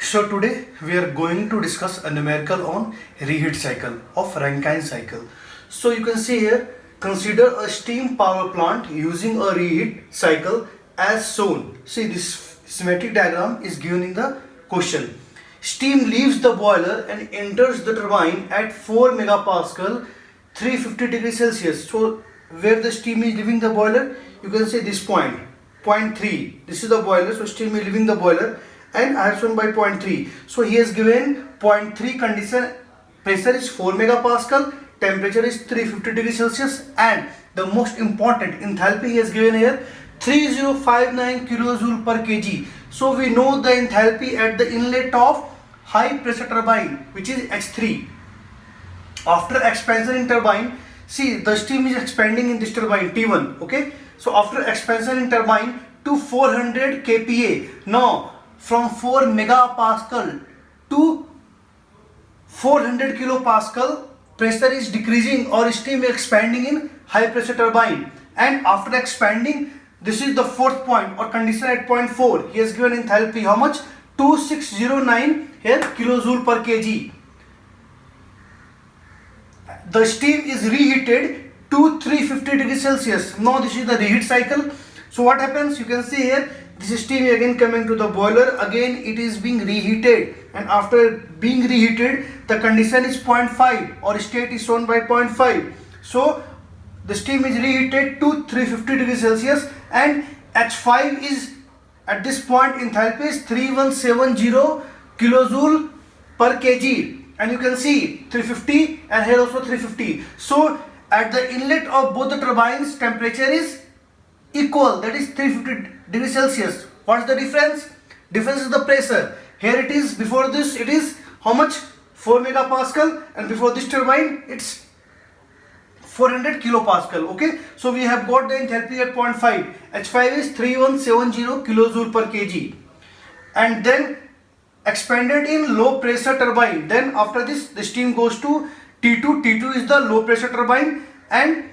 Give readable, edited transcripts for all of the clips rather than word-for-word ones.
So today we are going to discuss a numerical on reheat cycle of Rankine cycle. So you can see here, consider a steam power plant using a reheat cycle as shown. See, this schematic diagram is given in the question. Steam leaves the boiler and enters the turbine at 4 megapascal 350 degrees Celsius. So where the steam is leaving the boiler, you can say this point 3. This is the boiler, so steam is leaving the boiler and I have shown by 0.3. So he has given 0.3 condition, pressure is 4 megapascal, temperature is 350 degrees Celsius, and the most important enthalpy he has given here 3059 kilojoule per kg. So we know the enthalpy at the inlet of high pressure turbine, which is H3. After expansion in turbine, see the steam is expanding in this turbine T1. Okay, so after expansion in turbine to 400 kPa, now from 4 megapascal to 400 kilopascal, pressure is decreasing or steam is expanding in high pressure turbine, and after expanding, this is the fourth point or condition at 0.4. He has given enthalpy how much? 2609 here kilojoule per kg. The steam is reheated to 350 degrees Celsius. Now this is the reheat cycle. So what happens? You can see here, this steam is again coming to the boiler. Again it is being reheated, and after being reheated, the condition is 0.5 or state is shown by 0.5. So the steam is reheated to 350 degrees Celsius, and H5 is at this point enthalpy is 3170 kilojoule per kg. And you can see 350 and here also 350. So at the inlet of both the turbines, temperature is equal, that is 350 degrees Celsius. What's the difference? Difference is the pressure. Here it is, before this it is how much? 4 megapascal, and before this turbine it's 400 kilopascal. Okay, so we have got the enthalpy at 0.5. H5 is 3170 kilojoule per kg, and then expanded in low pressure turbine. Then after this the steam goes to T2. T2 is the low pressure turbine, and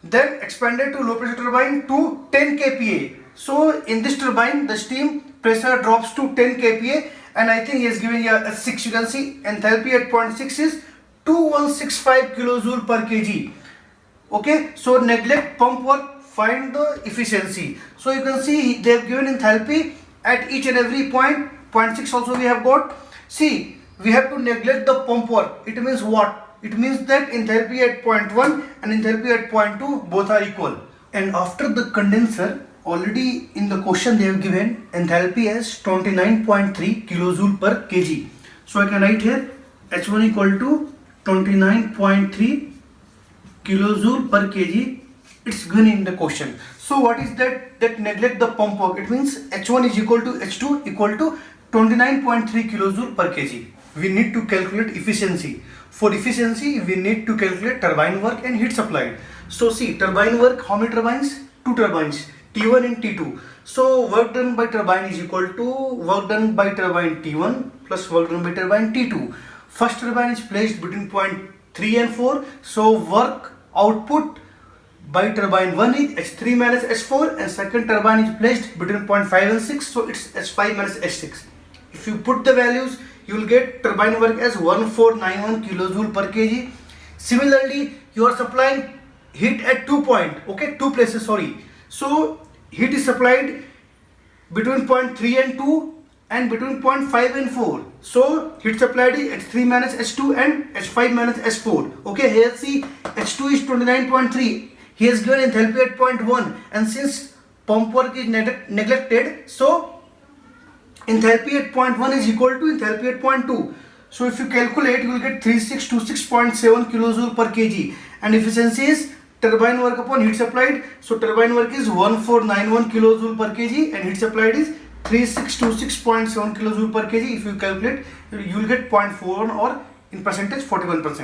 then expanded to low pressure turbine to 10 kPa. So in this turbine the steam pressure drops to 10 kPa, and I think he is giving here a 6. You can see enthalpy at 0.6 is 2165 kilojoule per kg. Okay, so neglect pump work, find the efficiency. So you can see they have given enthalpy at each and every point. 0.6 also we have got. See, we have to neglect the pump work. It means what? It means that enthalpy at 0.1 and enthalpy at 0.2 both are equal. And after the condenser, already in the question they have given enthalpy as 29.3 kilojoule per kg. So I can write here H1 equal to 29.3 kilojoule per kg. It's given in the question. So what is that neglect the pump work? It means H1 is equal to H2 equal to 29.3 kilojoule per kg. We need to calculate efficiency. For efficiency, we need to calculate turbine work and heat supplied. So see, turbine work, how many turbines? 2 turbines, T1 and T2. So work done by turbine is equal to work done by turbine T1 plus work done by turbine T2. First turbine is placed between point 3 and 4. So work output by turbine 1 is H3 minus H4, and second turbine is placed between point 5 and 6. So it's H5 minus H6. If you put the values, you will get turbine work as 1491 kilojoule per kg. Similarly, you are supplying heat at 2 places. So heat is supplied between point 3 and 2 and between point 5 and 4. So heat supplied is H3 minus H2 and H5 minus H4. Okay, here see H2 is 29.3. He has given enthalpy at 0.1, and since pump work is neglected, so enthalpy at 0.1 is equal to enthalpy at 0.2. So if you calculate, you will get 3626.7 kilojoule per kg, and efficiency is turbine work upon heat supplied. So turbine work is 1491 kilojoule per kg and heat supplied is 3626.7 kilojoule per kg. If you calculate, you will get 0.41 or in percentage 41%.